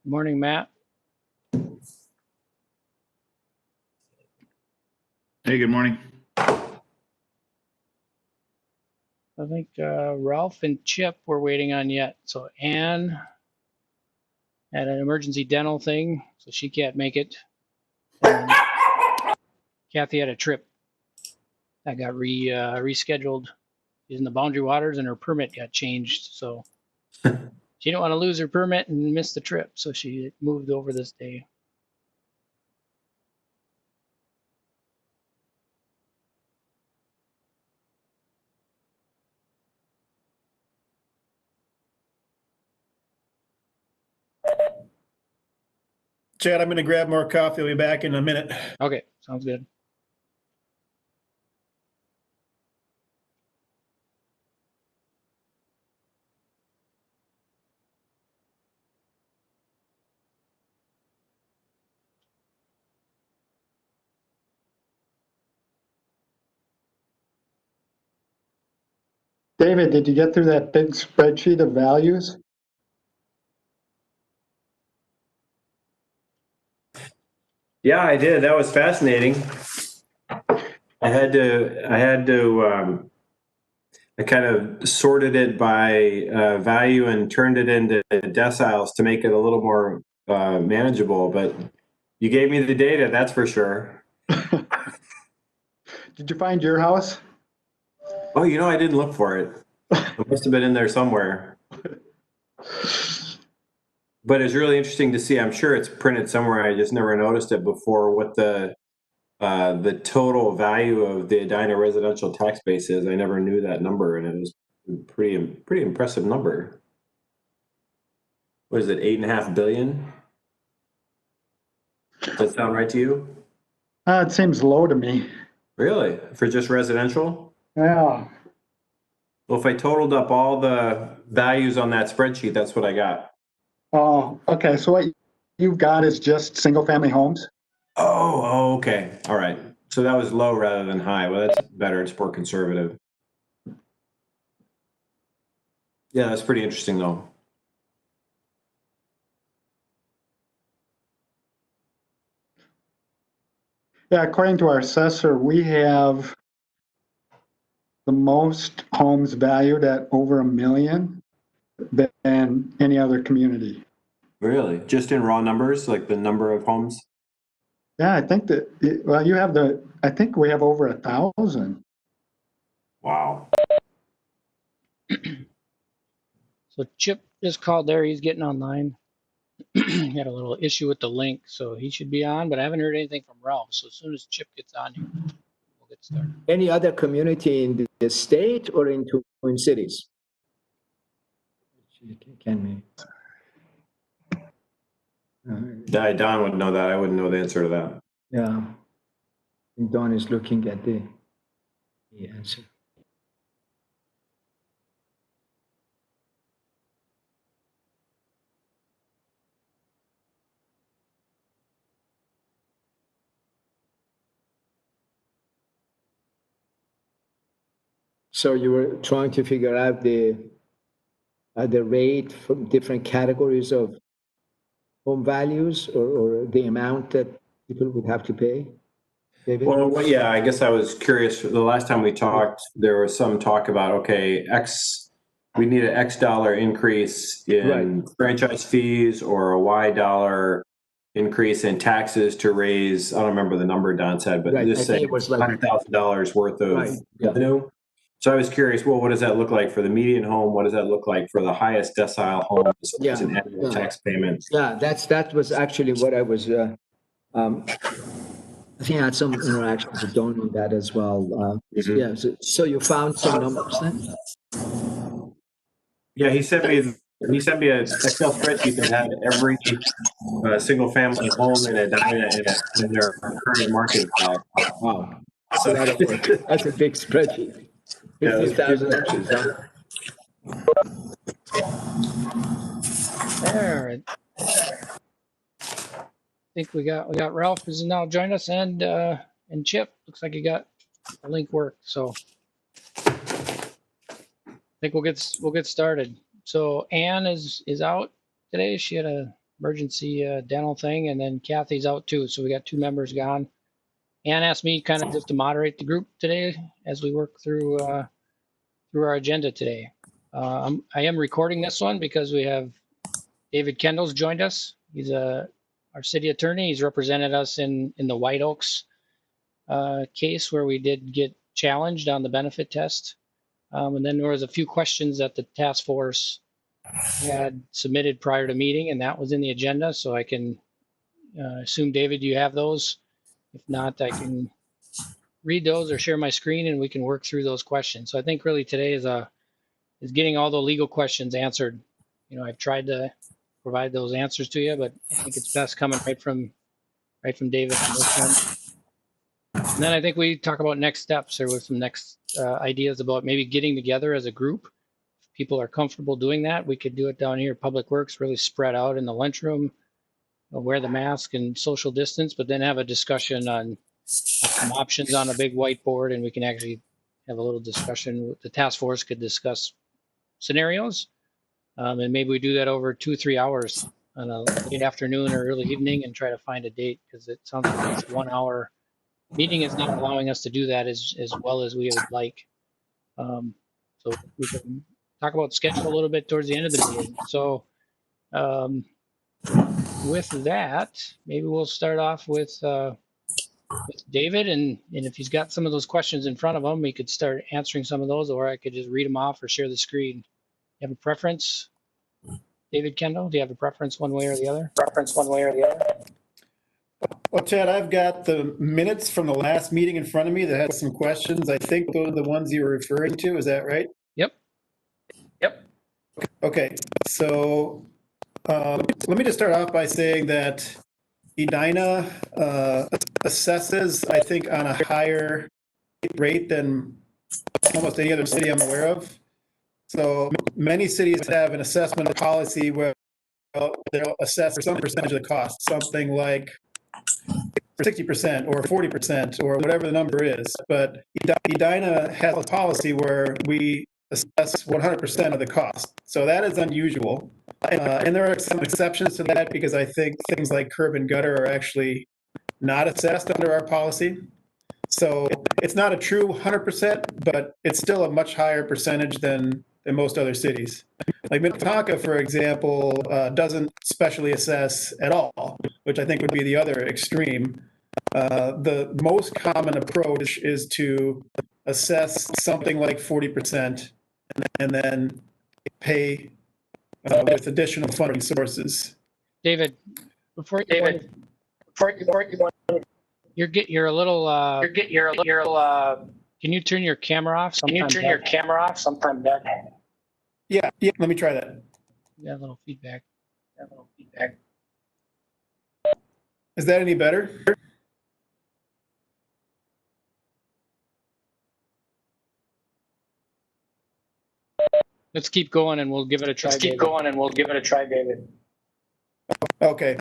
Morning, Matt. Hey, good morning. I think Ralph and Chip we're waiting on yet. So Ann had an emergency dental thing, so she can't make it. And Kathy had a trip that got rescheduled. She's in the Boundary Waters, and her permit got changed. So she didn't want to lose her permit and miss the trip, so she moved over this day. Chad, I'm going to grab more coffee. I'll be back in a minute. Okay, sounds good. David, did you get through that big spreadsheet of values? Yeah, I did. That was fascinating. I kind of sorted it by value and turned it into deciles to make it a little more manageable. But you gave me the data, that's for sure. Did you find your house? Oh, I didn't look for it. It must have been in there somewhere. But it's really interesting to see. I'm sure it's printed somewhere. I just never noticed it before. What the total value of the Edina residential tax base is. I never knew that number, and it was a pretty impressive number. What is it? 8.5 billion? Does that sound right to you? It seems low to me. Really? For just residential? Yeah. Well, if I totaled up all the values on that spreadsheet, that's what I got. Oh, okay. So what you've got is just single family homes? Oh, okay. All right. So that was low rather than high. Well, that's better. It's more conservative. Yeah, that's pretty interesting, though. Yeah, according to our assessor, we have the most homes valued at over $1 million than any other community. Really? Just in raw numbers, like the number of homes? Yeah, I think that, well, I think we have over 1,000. Wow. So Chip just called there. He's getting online. He had a little issue with the link, so he should be on, but I haven't heard anything from Ralph. So as soon as Chip gets on here, we'll get started. Any other community in the state or in Twin Cities? Can we? Don would know that. I wouldn't know the answer to that. Yeah. And Don is looking at the answer. So you were trying to figure out the rate from different categories of home values or the amount that people would have to pay, David? Well, yeah, I guess I was curious. The last time we talked, there was some talk about, okay, we need an X dollar increase in franchise fees or a Y dollar increase in taxes to raise, I don't remember the number Don said, but just say it was like $100,000 worth of revenue. So I was curious, well, what does that look like for the median home? What does that look like for the highest decile home as far as an annual tax payment? Yeah, that was actually what I was, I think I had some interactions with Don on that as well. Yeah, so you found some numbers then? Yeah, he sent me an Excel spreadsheet that had every single family home in Edina in their current market value. Wow. So that's a big spreadsheet. 50,000 entries, huh? All right. I think we got Ralph has now joined us, and Chip looks like he got the link worked. So I think we'll get started. So Ann is out today. She had a emergency dental thing, and then Kathy's out too, so we got 2 members gone. Ann asked me kind of just to moderate the group today as we work through our agenda today. I am recording this one because we have David Kendall's joined us. He's our city attorney. He's represented us in the White Oaks case where we did get challenged on the benefit test. And then there was a few questions that the task force had submitted prior to meeting, and that was in the agenda. So I can assume, David, you have those. If not, I can read those or share my screen and we can work through those questions. So I think really today is getting all the legal questions answered. You know, I've tried to provide those answers to you, but I think it's best coming right from David on this one. And then I think we talk about next steps. There were some next ideas about maybe getting together as a group. If people are comfortable doing that, we could do it down here, Public Works, really spread out in the lunchroom, wear the mask and social distance, but then have a discussion on some options on a big whiteboard, and we can actually have a little discussion. The task force could discuss scenarios, and maybe we do that over 2-3 hours on a late afternoon or early evening and try to find a date, because it sounds like this 1 hour meeting is not allowing us to do that as well as we would like. So we can talk about schedule a little bit towards the end of the meeting. So with that, maybe we'll start off with David, and if he's got some of those questions in front of him, we could start answering some of those, or I could just read them off or share the screen. You have a preference, David Kendall? Do you have a preference one way or the other? Well, Chad, I've got the minutes from the last meeting in front of me that had some questions. I think those are the ones you were referring to. Is that right? Yep. Okay, so let me just start off by saying that Edina assesses, I think, on a higher rate than almost any other city I'm aware of. So many cities have an assessment policy where they'll assess some percentage of the cost, something like 60% or 40% or whatever the number is. But Edina has a policy where we assess 100% of the cost. So that is unusual. And there are some exceptions to that, because I think things like curb and gutter are actually not assessed under our policy. So it's not a true 100%, but it's still a much higher percentage than most other cities. Like Minnetonka, for example, doesn't specially assess at all, which I think would be the other extreme. The most common approach is to assess something like 40% and then pay with additional funding sources. David, before you you're a little can you turn your camera off? Sometime back. Yeah, let me try that. Yeah, a little feedback. Is that any better? Let's keep going and we'll give it a try. David. Okay.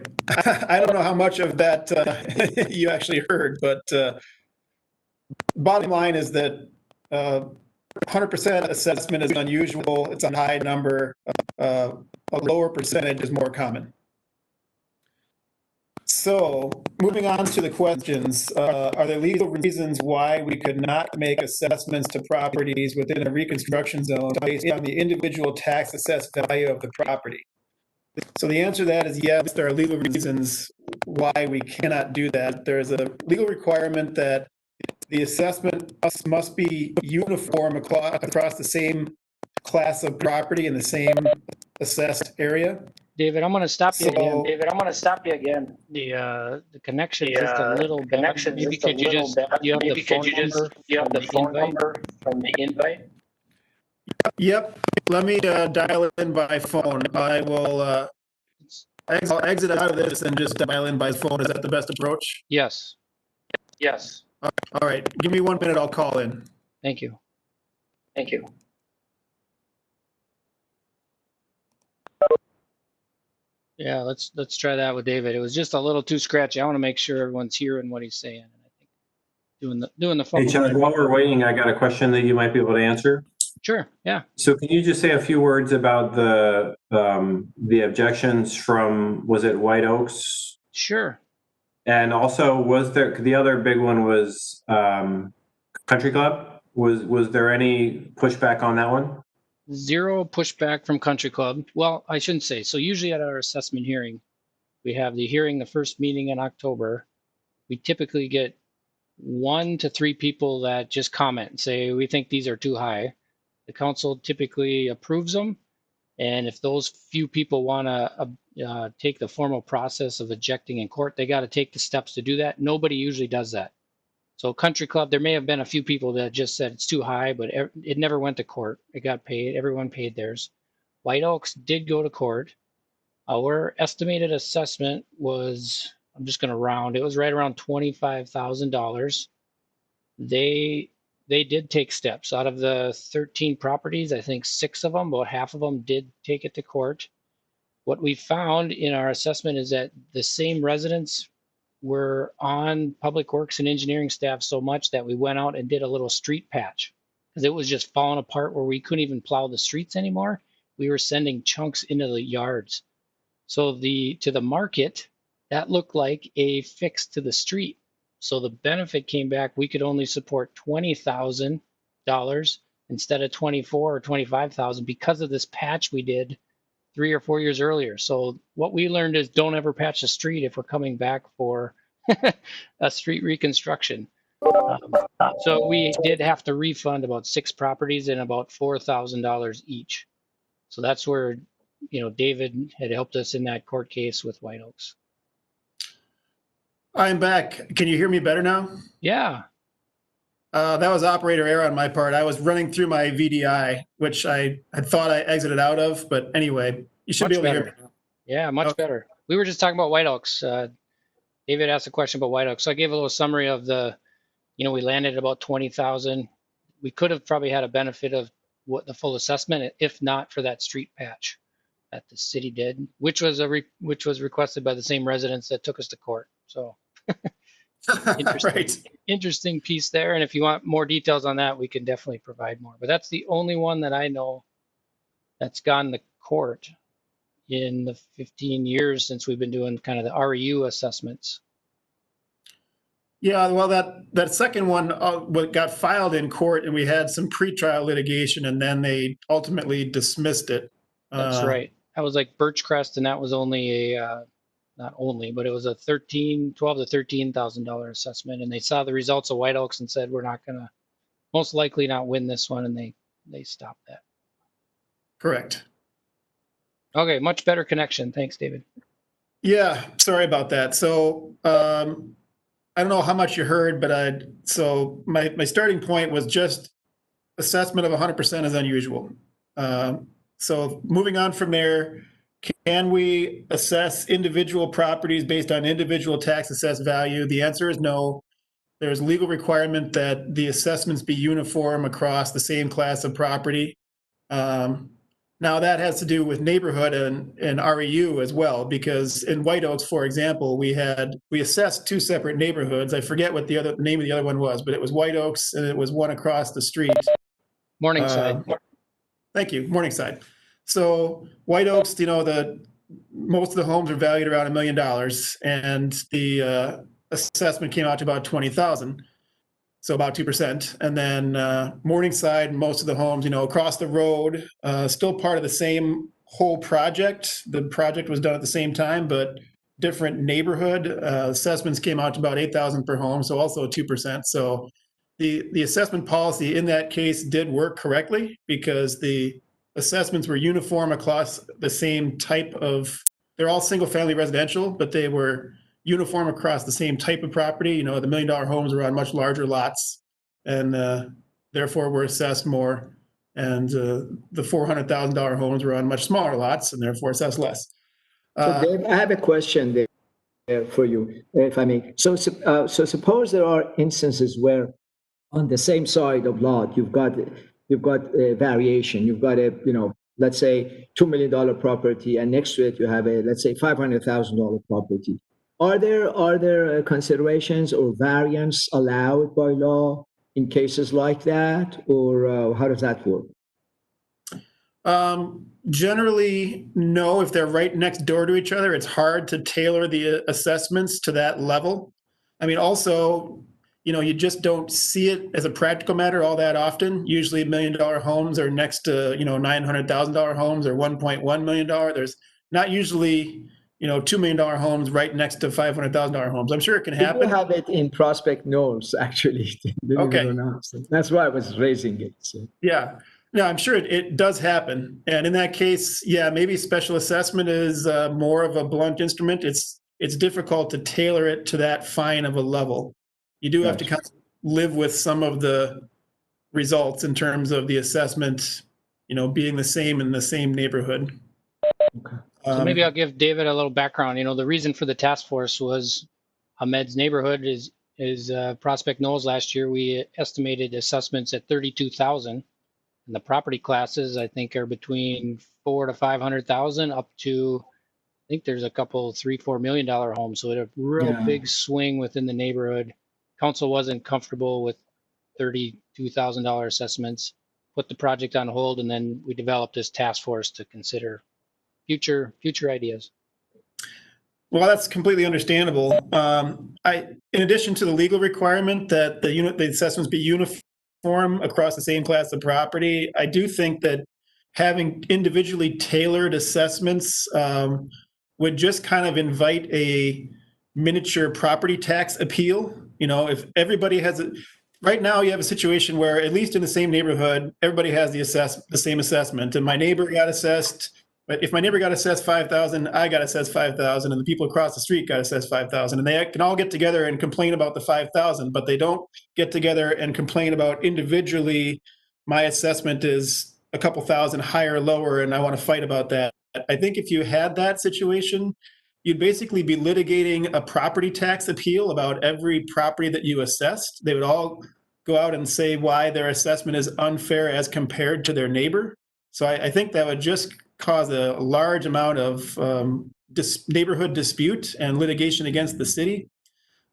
I don't know how much of that you actually heard, but bottom line is that 100% assessment is unusual. It's a high number. A lower percentage is more common. So moving on to the questions, are there legal reasons why we could not make assessments to properties within a reconstruction zone based on the individual tax assessed value of the property? So the answer to that is yes, there are legal reasons why we cannot do that. There's a legal requirement that the assessment must be uniform across the same class of property in the same assessed area. David, I'm going to stop you again. The The connection is just a little bad. Maybe could you just you have the phone number from the invite? Yep, let me dial in by phone. I will I'll exit out of this and just dial in by phone. Is that the best approach? Yes. All right, give me 1 minute, I'll call in. Thank you. Yeah, let's try that with David. It was just a little too scratchy. I want to make sure everyone's hearing what he's saying. And I think doing the phone. Hey, Chuck, while we're waiting, I got a question that you might be able to answer. Sure. Yeah. So can you just say a few words about the objections from, was it White Oaks? Sure. And also, was there, the other big one was Country Club? Was there any pushback on that one? Zero pushback from Country Club. Well, I shouldn't say. So usually at our assessment hearing, we have the hearing, the first meeting in October. We typically get 1 to 3 people that just comment and say, we think these are too high. The council typically approves them. And if those few people want to take the formal process of ejecting in court, they got to take the steps to do that. Nobody usually does that. So Country Club, there may have been a few people that just said it's too high, but it never went to court. It got paid. Everyone paid theirs. White Oaks did go to court. Our estimated assessment was, I'm just going to round, it was right around $25,000. They did take steps. Out of the 13 properties, I think 6 of them, about half of them did take it to court. What we found in our assessment is that the same residents were on public works and engineering staff so much that we went out and did a little street patch because it was just falling apart where we couldn't even plow the streets anymore. We were sending chunks into the yards. So to the market, that looked like a fix to the street. So the benefit came back. We could only support $20,000 instead of 24 or 25,000 because of this patch we did 3 or 4 years earlier. So what we learned is don't ever patch a street if we're coming back for a street reconstruction. So we did have to refund about 6 properties and about $4,000 each. So that's where, David had helped us in that court case with White Oaks. I'm back. Can you hear me better now? Yeah. That was operator error on my part. I was running through my VDI, which I had thought I exited out of, but anyway, you should be able to hear me. Yeah, much better. We were just talking about White Oaks. David asked a question about White Oaks. So I gave a little summary of we landed at about 20,000. We could have probably had a benefit of what the full assessment, if not for that street patch that the city did, which was requested by the same residents that took us to court. So interesting piece there. And if you want more details on that, we can definitely provide more. But that's the only one that I know that's gone to court in the 15 years since we've been doing kind of the REU assessments. Yeah, well, that second one got filed in court, and we had some pretrial litigation, and then they ultimately dismissed it. That's right. That was like Birchcrest, and that was only not only, but it was a $12,000 to $13,000 assessment, and they saw the results of White Oaks and said we're not going to, most likely not win this one, and they stopped that. Correct. Okay, much better connection. Thanks, David. Yeah, sorry about that. So I don't know how much you heard, but so my starting point was just assessment of 100% is unusual. So moving on from there, can we assess individual properties based on individual tax assessed value? The answer is no. There's legal requirement that the assessments be uniform across the same class of property. Now that has to do with neighborhood and REU as well, because in White Oaks, for example, we assessed 2 separate neighborhoods. I forget what the name of the other one was, but it was White Oaks and it was one across the street. Morningside. Thank you, Morningside. So White Oaks, most of the homes are valued around $1 million, and the assessment came out to about 20,000. So about 2%. And then Morningside, most of the homes, across the road, still part of the same whole project. The project was done at the same time, but different neighborhood. Assessments came out to about 8,000 per home, so also 2%. So the assessment policy in that case did work correctly because the assessments were uniform across the same type of, they're all single family residential, but they were uniform across the same type of property. The $1 million homes are on much larger lots, and therefore were assessed more. And the $400,000 homes were on much smaller lots, and therefore assessed less. So Dave, I have a question there for you, if I may. So suppose there are instances where on the same side of lot, you've got a variation. You've got let's say $2 million property, and next to it you have let's say $500,000 property. Are there considerations or variants allowed by law in cases like that, or how does that work? Generally, no. If they're right next door to each other, it's hard to tailor the assessments to that level. I mean, also, you just don't see it as a practical matter all that often. Usually $1 million homes are next to, $900,000 homes or $1.1 million. There's not usually, $2 million homes right next to $500,000 homes. I'm sure it can We do happen. have it in Prospect North, actually, believe it Okay. or not. So that's why I was raising it. So. Yeah. No, I'm sure it does happen. And in that case, yeah, maybe special assessment is more of a blunt instrument. It's difficult to tailor it to that fine of a level. You do have to kind of live with some of the results in terms of the assessment, being the same in the same neighborhood. Okay. So maybe I'll give David a little background. The reason for the task force was Ahmed's neighborhood is Prospect Knolls. Last year we estimated assessments at 32,000, and the property classes I think are between 400 to 500,000 up to I think there's a couple $3-4 million homes. So it a real big swing within the neighborhood. Council wasn't comfortable with $32,000 assessments, put the project on hold, and then we developed this task force to consider future ideas. Well, that's completely understandable. In addition to the legal requirement that the assessments be uniform across the same class of property, I do think that having individually tailored assessments would just kind of invite a miniature property tax appeal. If everybody has right now you have a situation where at least in the same neighborhood, everybody has the same assessment, and my neighbor got assessed. But if my neighbor got assessed 5,000, I got assessed 5,000, and the people across the street got assessed 5,000, and they can all get together and complain about the 5,000, but they don't get together and complain about individually. My assessment is a couple thousand higher or lower, and I want to fight about that. I think if you had that situation, you'd basically be litigating a property tax appeal about every property that you assessed. They would all go out and say why their assessment is unfair as compared to their neighbor. So I think that would just cause a large amount of neighborhood dispute and litigation against the city.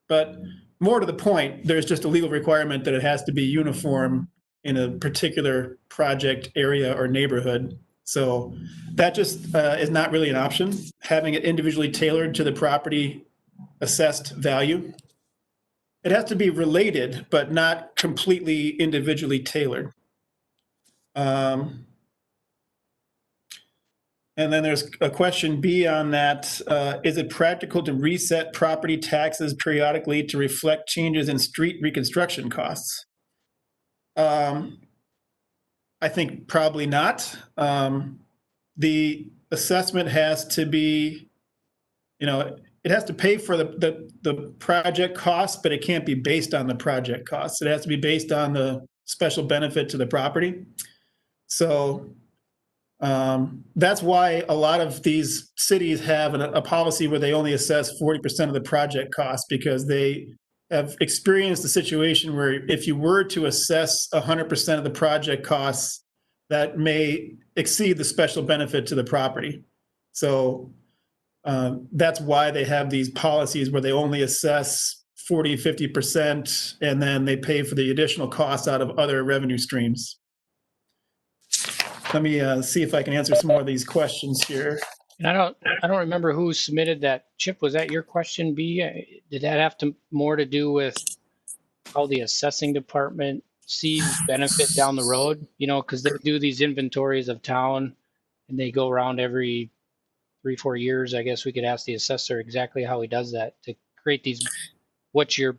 But more to the point, there's just a legal requirement that it has to be uniform in a particular project area or neighborhood. So that just is not really an option, having it individually tailored to the property assessed value. It has to be related, but not completely individually tailored. And then there's a question B on that. Is it practical to reset property taxes periodically to reflect changes in street reconstruction costs? I think probably not. The assessment has to be, it has to pay for the project costs, but it can't be based on the project costs. It has to be based on the special benefit to the property. So that's why a lot of these cities have a policy where they only assess 40% of the project cost, because they have experienced a situation where if you were to assess 100% of the project costs, that may exceed the special benefit to the property. So that's why they have these policies where they only assess 40, 50%, and then they pay for the additional costs out of other revenue streams. Let me see if I can answer some more of these questions here. And I don't remember who submitted that. Chip, was that your question, B? Did that have more to do with how the assessing department sees benefit down the road? Because they do these inventories of town, and they go around every 3-4 years. I guess we could ask the assessor exactly how he does that to create these, what your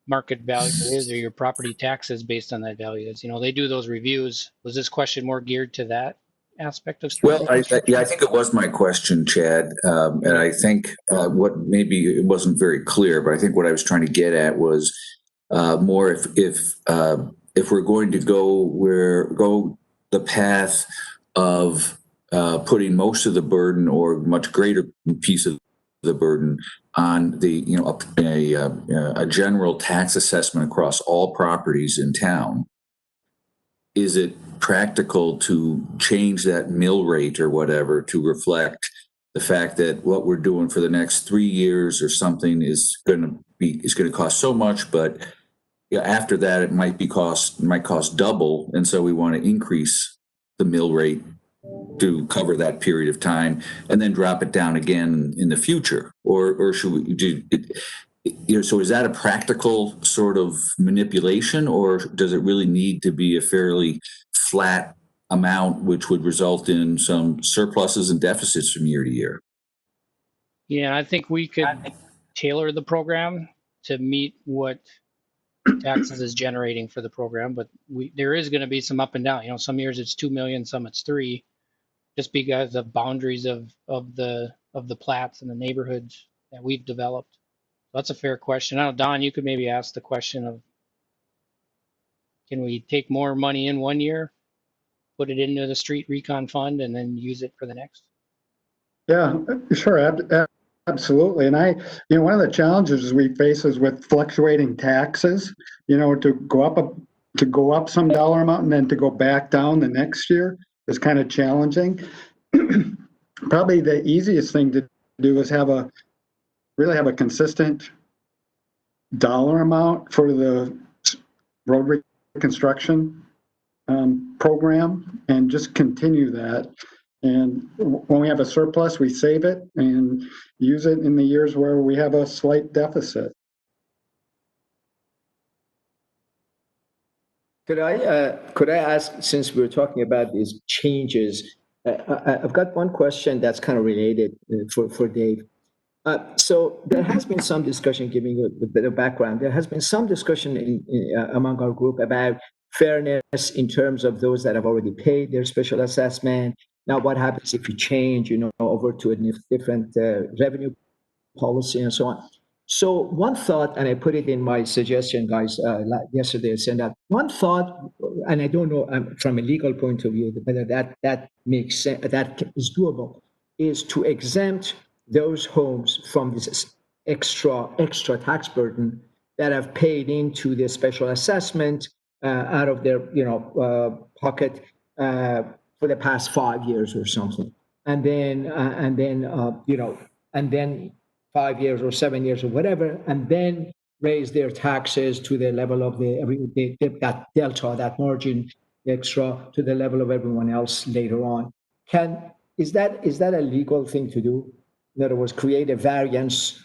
market value is or your property taxes based on that value is. They do those reviews. Was this question more geared to that aspect of? Well, I think it was my question, Chad, and I think what maybe it wasn't very clear, but I think what I was trying to get at was more if we're going to go the path of putting most of the burden or much greater piece of the burden on the a general tax assessment across all properties in town. Is it practical to change that mill rate or whatever to reflect the fact that what we're doing for the next 3 years or something is going to cost so much, but after that it might cost double, and so we want to increase the mill rate to cover that period of time and then drop it down again in the future? Or should we do it? So is that a practical sort of manipulation, or does it really need to be a fairly flat amount, which would result in some surpluses and deficits from year to year? Yeah, I think we could tailor the program to meet what taxes is generating for the program, but there is going to be some up and down. Some years it's 2 million, some it's 3, just because of boundaries of the plats and the neighborhoods that we've developed. That's a fair question. I don't know, Don, you could maybe ask the question of, can we take more money in one year, put it into the street recon fund, and then use it for the next? Yeah, sure, absolutely. And one of the challenges we face is with fluctuating taxes, to go up some dollar amount and then to go back down the next year is kind of challenging. Probably the easiest thing to do is really have a consistent dollar amount for the road reconstruction program and just continue that. And when we have a surplus, we save it and use it in the years where we have a slight deficit. Could I ask, since we're talking about these changes, I've got one question that's kind of related for Dave. So there has been some discussion, giving you a bit of background, there has been some discussion among our group about fairness in terms of those that have already paid their special assessment. Now, what happens if you change, over to a different revenue policy and so on? So one thought, and I put it in my suggestion, guys, yesterday, I sent out one thought, and I don't know from a legal point of view whether that makes sense, that is doable, is to exempt those homes from this extra tax burden that have paid into the special assessment out of their pocket for the past 5 years or something, and then 5 years or 7 years or whatever, and then raise their taxes to the level of that delta, that margin extra, to the level of everyone else later on. Is that a legal thing to do? In other words, create a variance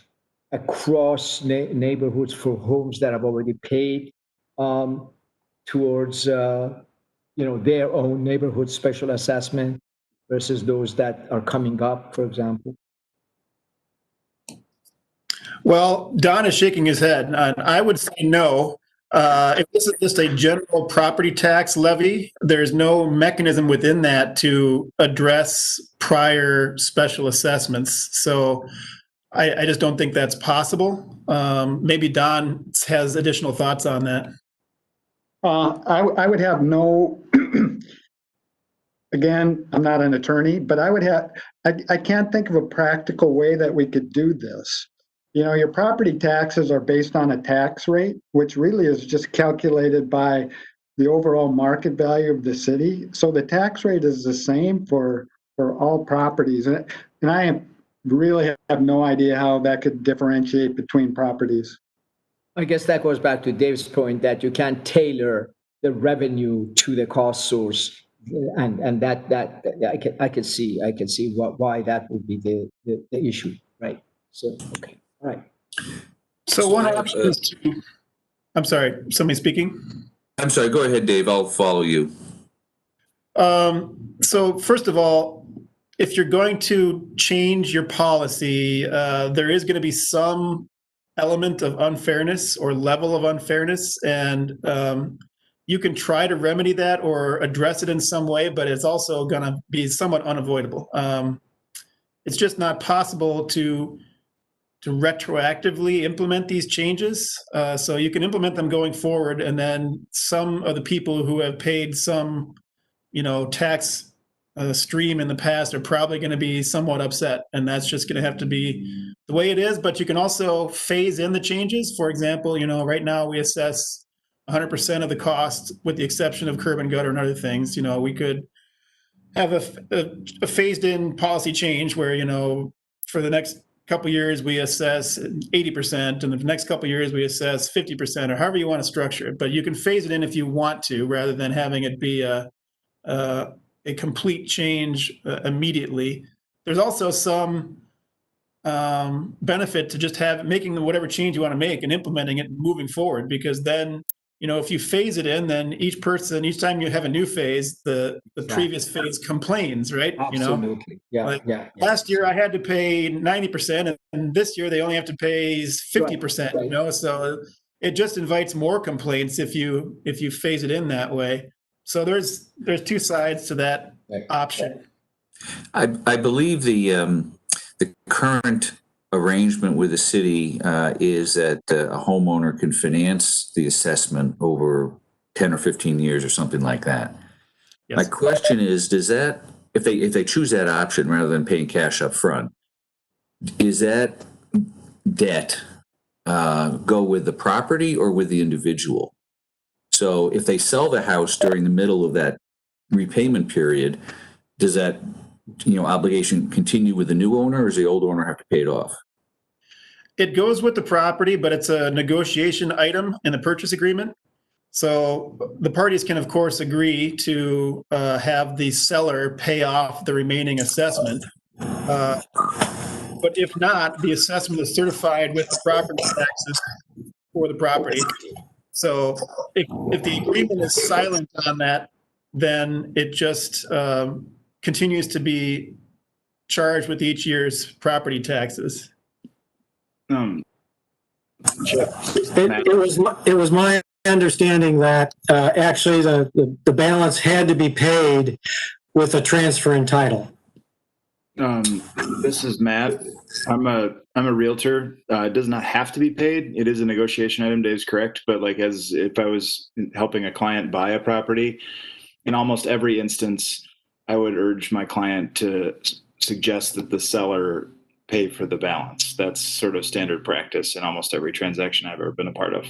across neighborhoods for homes that have already paid towards their own neighborhood special assessment versus those that are coming up, for example? Well, Don is shaking his head. I would say no. If this is just a general property tax levy, there's no mechanism within that to address prior special assessments. So I just don't think that's possible. Maybe Don has additional thoughts on that. I would have no, again, I'm not an attorney, but I can't think of a practical way that we could do this. Your property taxes are based on a tax rate, which really is just calculated by the overall market value of the city. So the tax rate is the same for all properties. And I really have no idea how that could differentiate between properties. I guess that goes back to Dave's point that you can't tailor the revenue to the cost source, and that I can see why that would be the issue, right? So okay, all right. So one option is to, I'm sorry, somebody speaking? I'm sorry, go ahead, Dave. I'll follow you. So first of all, if you're going to change your policy, there is going to be some element of unfairness or level of unfairness, and you can try to remedy that or address it in some way, but it's also going to be somewhat unavoidable. It's just not possible to retroactively implement these changes. So you can implement them going forward, and then some of the people who have paid some, tax stream in the past are probably going to be somewhat upset, and that's just going to have to be the way it is. But you can also phase in the changes. For example, right now we assess 100% of the cost with the exception of curb and gutter and other things. We could have a phased in policy change where, for the next couple of years we assess 80%, and the next couple of years we assess 50%, or however you want to structure it. But you can phase it in if you want to, rather than having it be a a complete change immediately. There's also some benefit to just making whatever change you want to make and implementing it and moving forward, because then, if you phase it in, then each time you have a new phase, the previous phase complains, right? Absolutely. Yeah. Like yeah. last year I had to pay 90%, and this year they only have to pay 50%, Right. So it just invites more complaints if you phase it in that way. So there's two sides to that option. I believe the current arrangement with the city is that a homeowner can finance the assessment over 10 or 15 years or something like that. Yes. My question is, does that, if they choose that option rather than paying cash up front, is that debt go with the property or with the individual? So if they sell the house during the middle of that repayment period, does that obligation continue with the new owner, or does the old owner have to pay it off? It goes with the property, but it's a negotiation item in the purchase agreement. So the parties can, of course, agree to have the seller pay off the remaining assessment. But if not, the assessment is certified with the property taxes for the property. So if the agreement is silent on that, then it just continues to be charged with each year's property taxes. It was my understanding that actually the balance had to be paid with a transfer in title. This is Matt. I'm a realtor. It does not have to be paid. It is a negotiation item. Dave's correct. But as if I was helping a client buy a property, in almost every instance, I would urge my client to suggest that the seller pay for the balance. That's sort of standard practice in almost every transaction I've ever been a part of.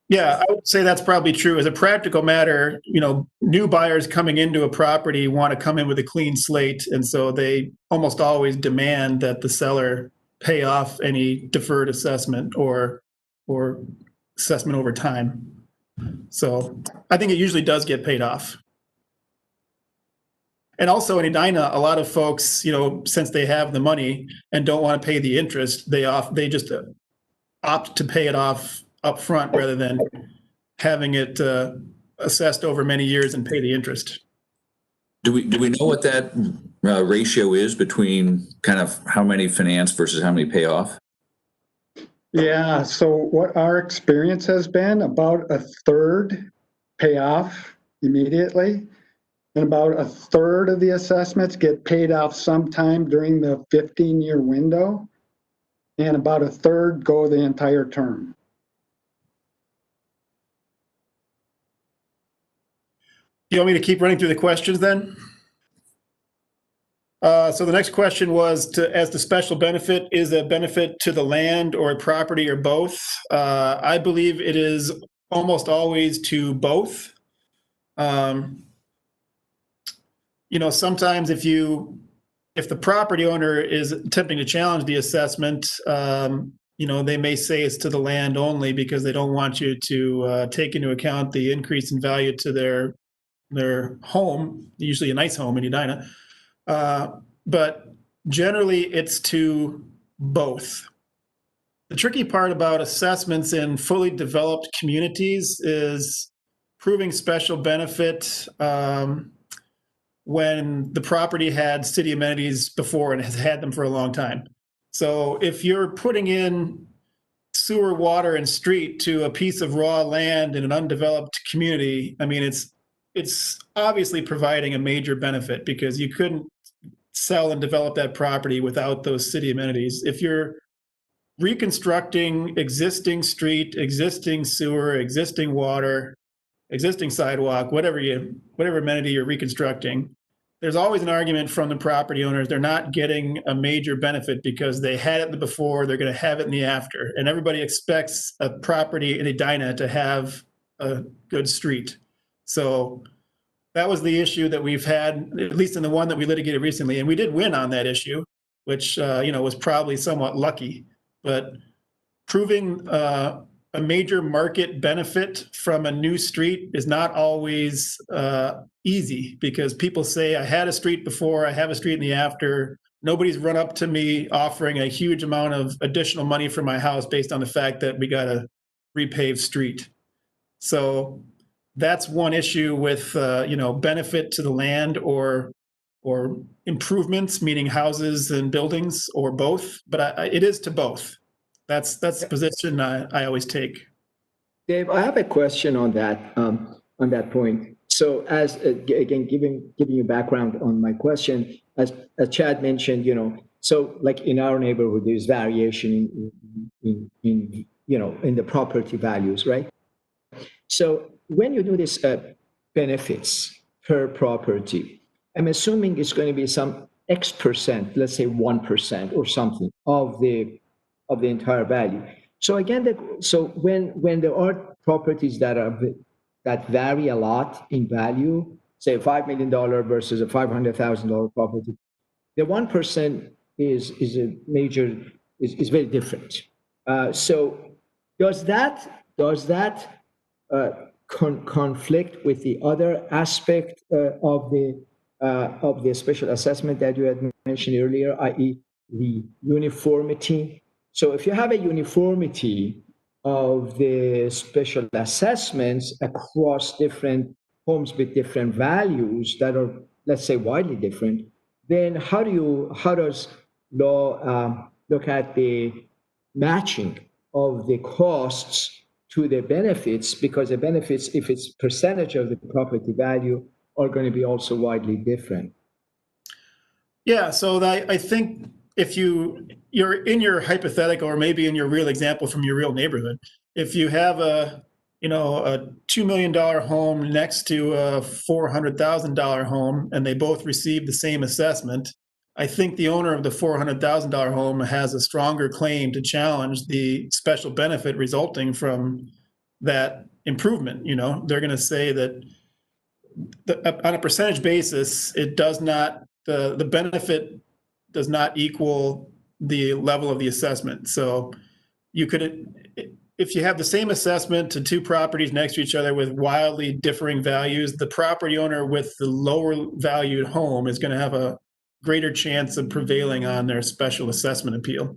Yeah, I would say that's probably true. As a practical matter, new buyers coming into a property want to come in with a clean slate. And so they almost always demand that the seller pay off any deferred assessment or assessment over time. So I think it usually does get paid off. And also in Edina, a lot of folks, since they have the money and don't want to pay the interest, they just opt to pay it off up front rather than having it assessed over many years and pay the interest. Do we know what that ratio is between kind of how many finance versus how many pay off? Yeah, so what our experience has been, about a third pay off immediately, and about a third of the assessments get paid off sometime during the 15-year window, and about a third go the entire term. You want me to keep running through the questions then? So the next question was, as the special benefit, is a benefit to the land or a property or both? I believe it is almost always to both. Sometimes if the property owner is attempting to challenge the assessment, they may say it's to the land only because they don't want you to take into account the increase in value to their home, usually a nice home in Edina. But generally it's to both. The tricky part about assessments in fully developed communities is proving special benefit when the property had city amenities before and has had them for a long time. So if you're putting in sewer, water, and street to a piece of raw land in an undeveloped community, I mean, it's obviously providing a major benefit because you couldn't sell and develop that property without those city amenities. If you're reconstructing existing street, existing sewer, existing water, existing sidewalk, whatever amenity you're reconstructing, there's always an argument from the property owners. They're not getting a major benefit because they had it before, they're going to have it in the after. And everybody expects a property in Edina to have a good street. So that was the issue that we've had, at least in the one that we litigated recently. And we did win on that issue, which was probably somewhat lucky. But proving a major market benefit from a new street is not always easy, because people say, I had a street before, I have a street in the after. Nobody's run up to me offering a huge amount of additional money for my house based on the fact that we got a repaved street. So that's one issue with, benefit to the land or improvements, meaning houses and buildings, or both. But it is to both. That's the position I always take. Dave, I have a question on that point. So, as again, giving you background on my question, as Chad mentioned, so like in our neighborhood, there's variation in the property values, right? So when you do this benefits per property, I'm assuming it's going to be some X percent, let's say 1% or something of the entire value. So again, so when there are properties that vary a lot in value, say $5 million versus a $500,000 property, the 1% is very different. So does that conflict with the other aspect of the special assessment that you had mentioned earlier, i.e., the uniformity? So if you have a uniformity of the special assessments across different homes with different values that are, let's say, widely different, then how does law look at the matching of the costs to the benefits? Because the benefits, if it's percentage of the property value, are going to be also widely different. Yeah, so I think if you're in your hypothetical, or maybe in your real example from your real neighborhood, if you have a $2 million home next to a $400,000 home, and they both receive the same assessment, I think the owner of the $400,000 home has a stronger claim to challenge the special benefit resulting from that improvement. They're going to say that on a percentage basis, it does not, the benefit does not equal the level of the assessment. So you could, if you have the same assessment to two properties next to each other with wildly differing values, the property owner with the lower valued home is going to have a greater chance of prevailing on their special assessment appeal.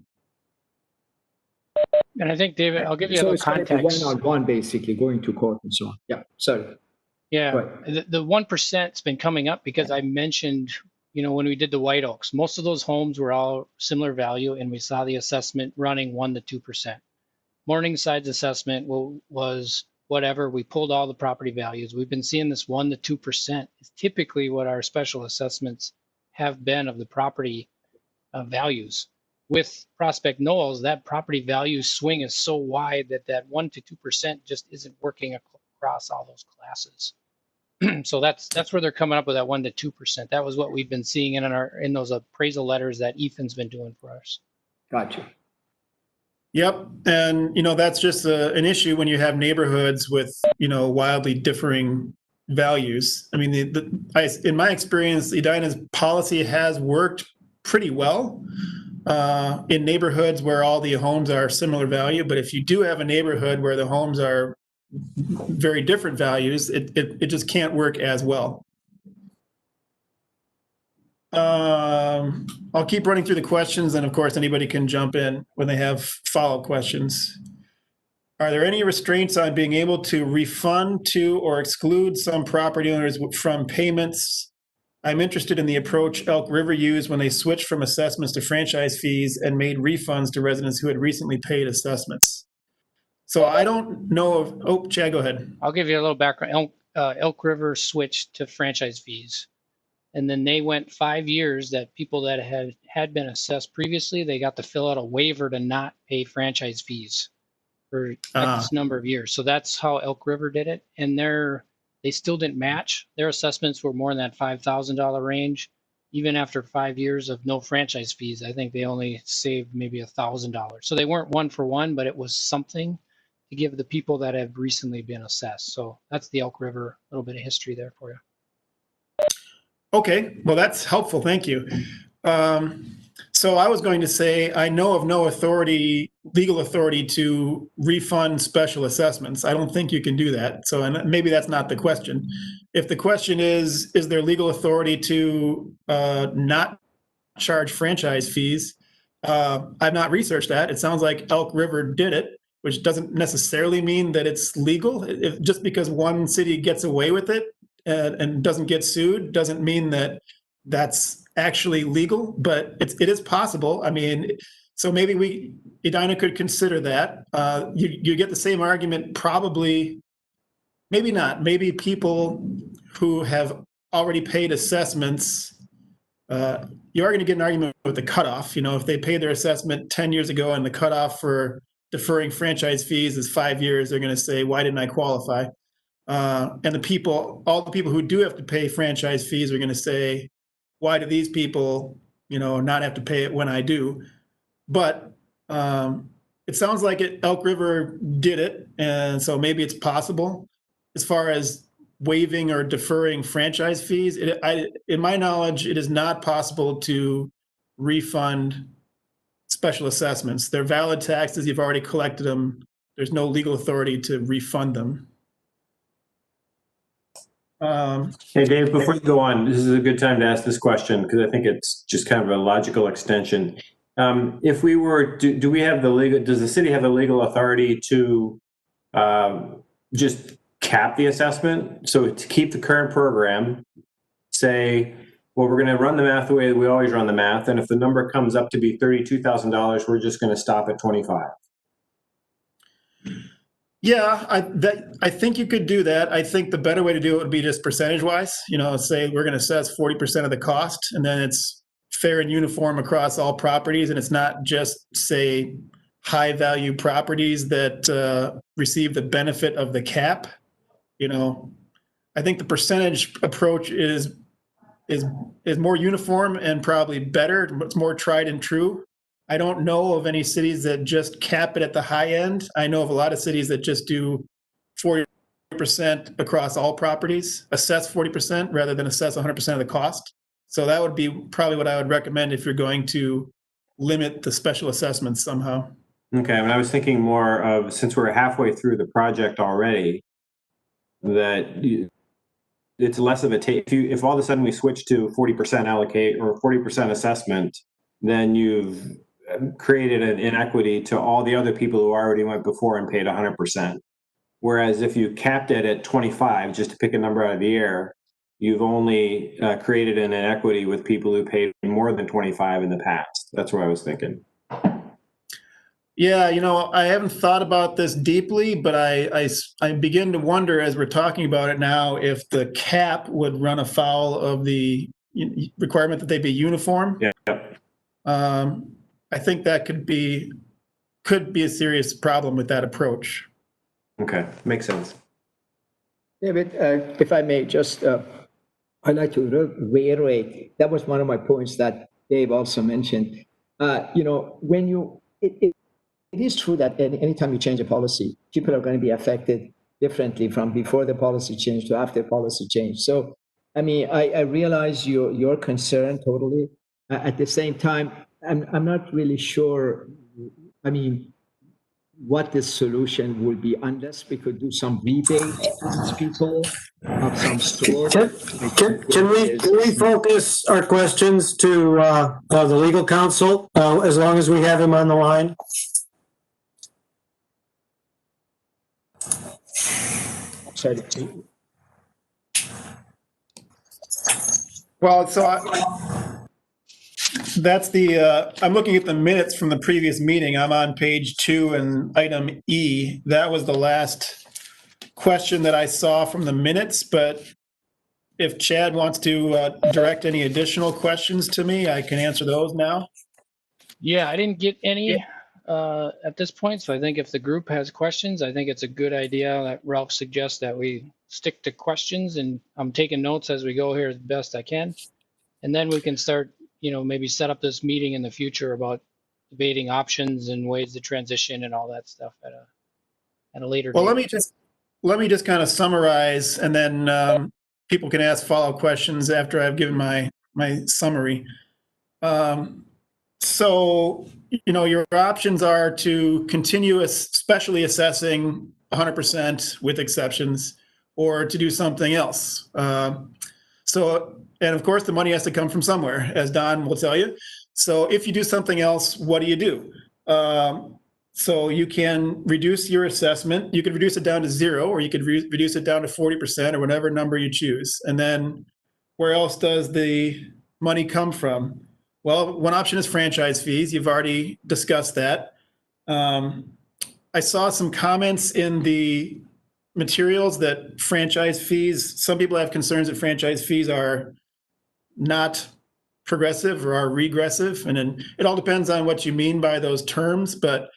And I think, David, I'll give you a So little it's going to be context. one-on-one, basically, going to court and so on. Yeah, sorry. Yeah, Right. the 1%'s been coming up because I mentioned, when we did the White Oaks, most of those homes were all similar value, and we saw the assessment running 1% to 2%. Morningside's assessment was whatever. We pulled all the property values. We've been seeing this 1% to 2% is typically what our special assessments have been of the property values. With Prospect Knolls, that property value swing is so wide that 1% to 2% just isn't working across all those classes. So that's where they're coming up with that 1% to 2%. That was what we've been seeing in those appraisal letters that Ethan's been doing for us. Gotcha. Yep, and that's just an issue when you have neighborhoods with wildly differing values. I mean, in my experience, Edina's policy has worked pretty well in neighborhoods where all the homes are similar value. But if you do have a neighborhood where the homes are very different values, it just can't work as well. I'll keep running through the questions, and of course, anybody can jump in when they have follow-up questions. Are there any restraints on being able to refund to or exclude some property owners from payments? I'm interested in the approach Elk River used when they switched from assessments to franchise fees and made refunds to residents who had recently paid assessments. So I don't know if, Chad, go ahead. I'll give you a little background. Elk River switched to franchise fees. And then they went 5 years that people that had been assessed previously, they got to fill out a waiver to not pay franchise fees for X number of years. So that's how Elk River did it. And they still didn't match. Their assessments were more in that $5,000 range. Even after 5 years of no franchise fees, I think they only saved maybe $1,000. So they weren't one for one, but it was something to give the people that have recently been assessed. So that's the Elk River, a little bit of history there for you. Okay, well, that's helpful. Thank you. So So I was going to say, I know of no authority, legal authority to refund special assessments. I don't think you can do that. So, and maybe that's not the question. If the question is there legal authority to not charge franchise fees? I've not researched that. It sounds like Elk River did it, which doesn't necessarily mean that it's legal. Just because one city gets away with it and doesn't get sued doesn't mean that that's actually legal, but it is possible. I mean, so maybe Edina could consider that. You get the same argument probably, maybe not. Maybe people who have already paid assessments, you are going to get an argument with the cutoff. You know, if they paid their assessment 10 years ago and the cutoff for deferring franchise fees is 5 years, they're going to say, why didn't I qualify? And all the people who do have to pay franchise fees are going to say, why do these people, not have to pay it when I do? But it sounds like Elk River did it, and so maybe it's possible. As far as waiving or deferring franchise fees, in my knowledge, it is not possible to refund special assessments. They're valid taxes. You've already collected them. There's no legal authority to refund them. Hey, Dave, before you go on, this is a good time to ask this question because I think it's just kind of a logical extension. If we were, do we have does the city have the legal authority to just cap the assessment? So to keep the current program, say, well, we're going to run the math the way we always run the math. And if the number comes up to be $32,000, we're just going to stop at 25. Yeah, I think you could do that. I think the better way to do it would be just percentage wise. Say we're going to assess 40% of the cost, and then it's fair and uniform across all properties, and it's not just, say, high value properties that receive the benefit of the cap. I think the percentage approach is more uniform and probably better. It's more tried and true. I don't know of any cities that just cap it at the high end. I know of a lot of cities that just do 40% across all properties, assess 40% rather than assess 100% of the cost. So that would be probably what I would recommend if you're going to limit the special assessments somehow. Okay, and I was thinking more of, since we're halfway through the project already, that it's less of a take. If all of a sudden we switch to 40% allocate or 40% assessment, then you've created an inequity to all the other people who already went before and paid 100%. Whereas if you capped it at 25, just to pick a number out of the air, you've only created an inequity with people who paid more than 25 in the past. That's what I was thinking. Yeah, I haven't thought about this deeply, but I begin to wonder as we're talking about it now if the cap would run afoul of the requirement that they be uniform. Yeah. I think that could be a serious problem with that approach. Okay, makes sense. David, if I may just, I'd like to reiterate, that was one of my points that Dave also mentioned. When it is true that anytime you change a policy, people are going to be affected differently from before the policy change to after policy change. So, I mean, I realize your concern totally. At the same time, I'm not really sure, I mean, what the solution will be unless we could do some rebate to these people of some sort. Can we focus our questions to the legal counsel as long as we have him on the line? Sorry. Well, that's I'm looking at the minutes from the previous meeting. I'm on page 2 and item E. That was the last question that I saw from the minutes, but if Chad wants to direct any additional questions to me, I can answer those now. Yeah, I didn't get any at this point. So I think if the group has questions, I think it's a good idea that Ralph suggests that we stick to questions, and I'm taking notes as we go here as best I can. And then we can start, maybe set up this meeting in the future about debating options and ways to transition and all that stuff at a later date. Well, let me just kind of summarize, and then people can ask follow-up questions after I've given my summary. So, your options are to continue specially assessing 100% with exceptions, or to do something else. And of course, the money has to come from somewhere, as Don will tell you. So if you do something else, what do you do? So you can reduce your assessment. You could reduce it down to 0, or you could reduce it down to 40%, or whatever number you choose. And then where else does the money come from? Well, one option is franchise fees. You've already discussed that. I saw some comments in the materials that franchise fees, some people have concerns that franchise fees are not progressive or are regressive. And then it all depends on what you mean by those terms. But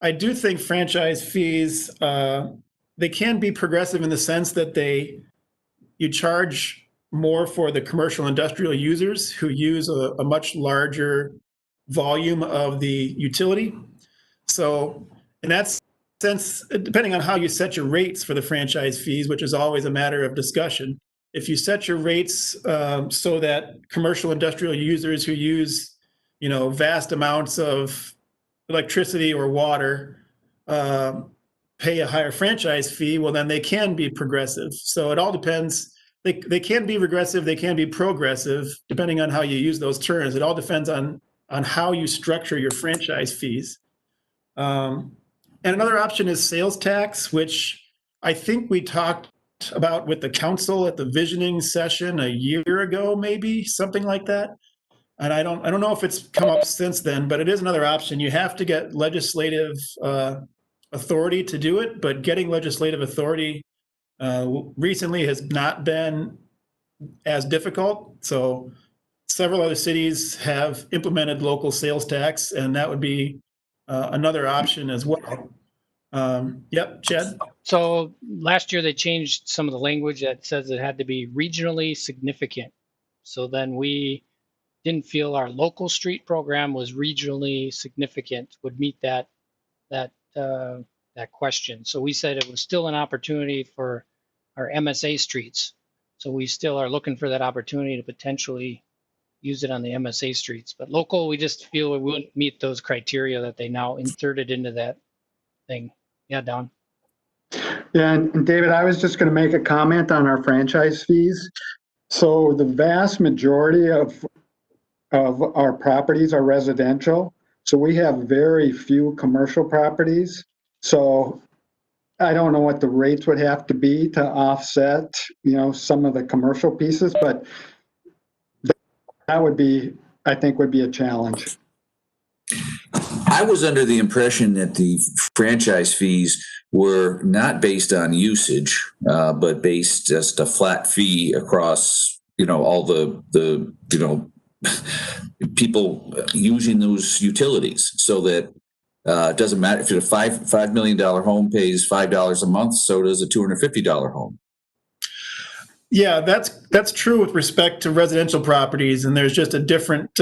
I do think franchise fees, they can be progressive in the sense that you charge more for the commercial industrial users who use a much larger volume of the utility. So in that sense, depending on how you set your rates for the franchise fees, which is always a matter of discussion, if you set your rates so that commercial industrial users who use, vast amounts of electricity or water pay a higher franchise fee, well, then they can be progressive. So it all depends. They can be regressive, they can be progressive, depending on how you use those terms. It all depends on how you structure your franchise fees. And another option is sales tax, which I think we talked about with the council at the visioning session a year ago, maybe something like that. And I don't know if it's come up since then, but it is another option. You have to get legislative authority to do it, but getting legislative authority recently has not been as difficult. So several other cities have implemented local sales tax, and that would be another option as well. Yep, Chad? So last year they changed some of the language that says it had to be regionally significant. So then we didn't feel our local street program was regionally significant, would meet that question. So we said it was still an opportunity for our MSA streets. So we still are looking for that opportunity to potentially use it on the MSA streets. But local, we just feel it wouldn't meet those criteria that they now inserted into that thing. Yeah, Don. Yeah, and David, I was just going to make a comment on our franchise fees. So the vast majority of our properties are residential. So we have very few commercial properties. So I don't know what the rates would have to be to offset, some of the commercial pieces, but that would be, I think, would be a challenge. I was under the impression that the franchise fees were not based on usage, but based just a flat fee across, all the people using those utilities, so that it doesn't matter if it's a $5 million home pays $5 a month, so does a $250 home. Yeah, that's true with respect to residential properties, and there's just a different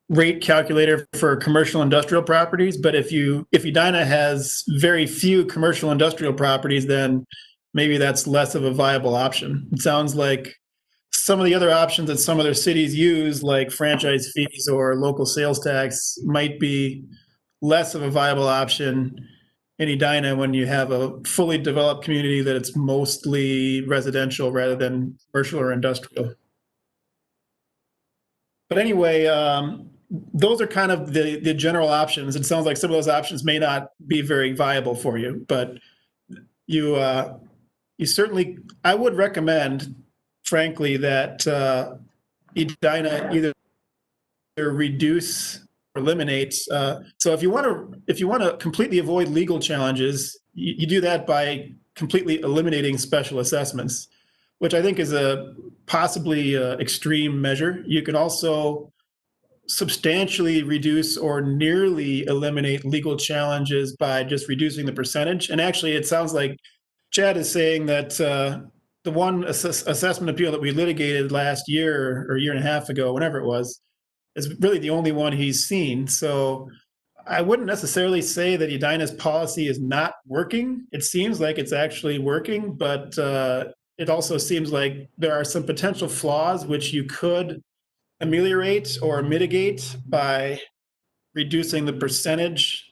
rate calculator for commercial industrial properties. But if Edina has very few commercial industrial properties, then maybe that's less of a viable option. It sounds like some of the other options that some other cities use, like franchise fees or local sales tax, might be less of a viable option in Edina when you have a fully developed community that it's mostly residential rather than commercial or industrial. But anyway, those are kind of the general options. It sounds like some of those options may not be very viable for you, but you certainly, I would recommend, frankly, that Edina either reduce or eliminate. So if you want to completely avoid legal challenges, you do that by completely eliminating special assessments, which I think is a possibly extreme measure. You can also substantially reduce or nearly eliminate legal challenges by just reducing the percentage. And actually, it sounds like Chad is saying that the one assessment appeal that we litigated last year or a year and a half ago, whenever it was, is really the only one he's seen. So I wouldn't necessarily say that Edina's policy is not working. It seems like it's actually working, but it also seems like there are some potential flaws which you could ameliorate or mitigate by reducing the percentage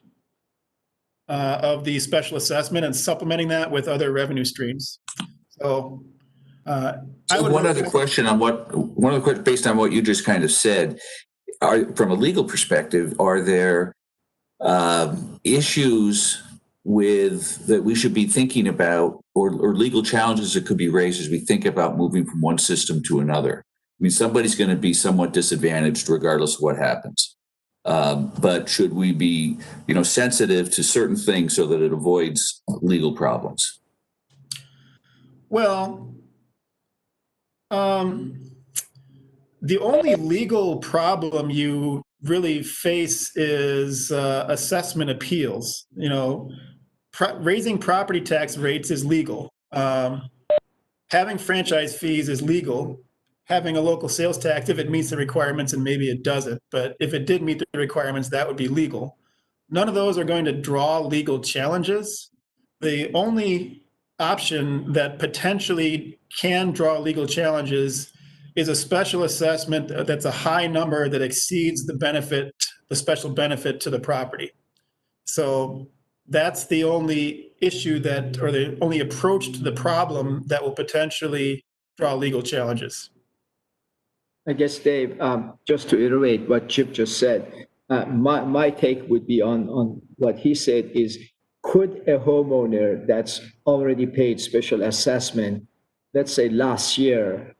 of the special assessment and supplementing that with other revenue streams. So I would one other question based on what you just kind of said, from a legal perspective, are there issues that we should be thinking about, or legal challenges that could be raised as we think about moving from one system to another? I mean, somebody's going to be somewhat disadvantaged regardless of what happens. But should we be, sensitive to certain things so that it avoids legal problems? Well, the only legal problem you really face is assessment appeals. Raising property tax rates is legal. Having franchise fees is legal. Having a local sales tax, if it meets the requirements, and maybe it doesn't, but if it did meet the requirements, that would be legal. None of those are going to draw legal challenges. The only option that potentially can draw legal challenges is a special assessment that's a high number that exceeds the special benefit to the property. So that's the only issue or the only approach to the problem that will potentially draw legal challenges. I guess, Dave, just to iterate what Chip just said, my take would be on what he said is, could a homeowner that's already paid special assessment, let's say last year,